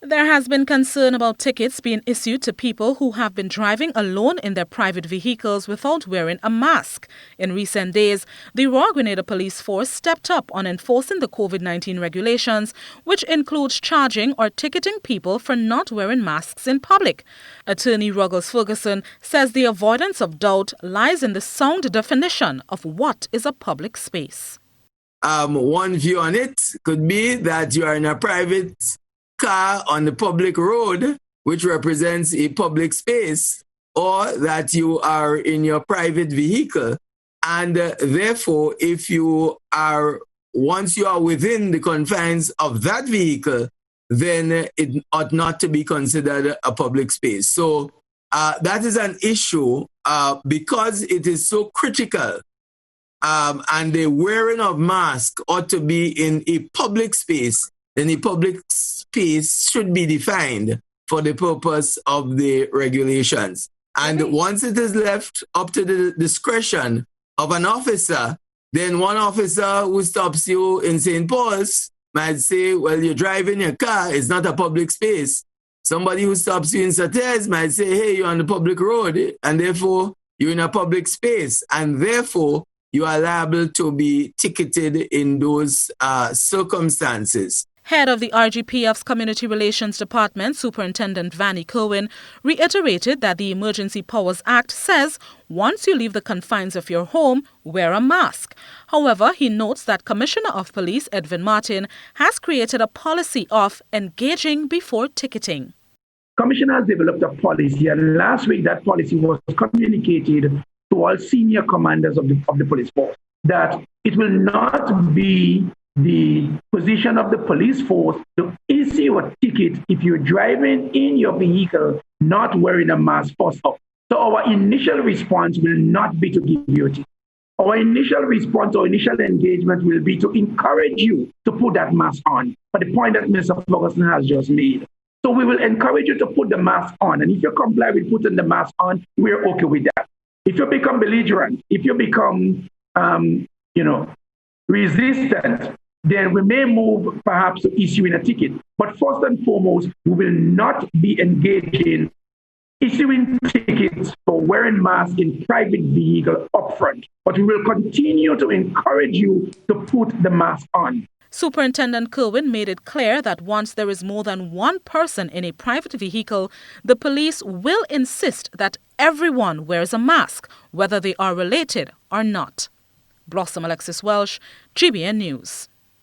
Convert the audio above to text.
There has been concern about tickets being issued to people who have been driving alone in their private vehicles without wearing a mask. In recent days, the Royal Grenada Police Force stepped up on enforcing the COVID-19 regulations, which includes charging or ticketing people for not wearing masks in public. Attorney Ruggles Ferguson says the avoidance of doubt lies in the sound definition of what is a public space. One view on it could be that you are in a private car on the public road, which represents a public space, or that you are in your private vehicle. And therefore, once you are within the confines of that vehicle, then it ought not to be considered a public space. So that is an issue because it is so critical. And the wearing of masks ought to be in a public space. Then the public space should be defined for the purpose of the regulations. And once it is left up to the discretion of an officer, then one officer who stops you in St. Paul's might say, well, you're driving your car, it's not a public space. Somebody who stops you in Sauteurs might say, hey, you're on the public road, and therefore you're in a public space, and therefore you are liable to be ticketed in those circumstances. Head of the RGPF's Community Relations Department, Superintendent Vannie Kerwin, reiterated that the Emergency Powers Act says once you leave the confines of your home, wear a mask. However, he notes that Commissioner of Police Edwin Martin has created a policy of engaging before ticketing. Commissioner has developed a policy, and last week that policy was communicated to all senior commanders of the police force that it will not be the position of the police force to issue a ticket if you're driving in your vehicle not wearing a mask first off. So our initial response will not be to give you a ticket. Our initial response or initial engagement will be to encourage you to put that mask on, for the point that Mr. Ferguson has just made. So we will encourage you to put the mask on, and if you comply with putting the mask on, we're okay with that. If you become belligerent, if you become, resistant, then we may move perhaps to issuing a ticket. But first and foremost, we will not be engaging issuing tickets for wearing masks in private vehicle upfront. But we will continue to encourage you to put the mask on. Superintendent Kerwin made it clear that once there is more than one person in a private vehicle, the police will insist that everyone wears a mask, whether they are related or not. Blossom Alexis Welsh, GBN News.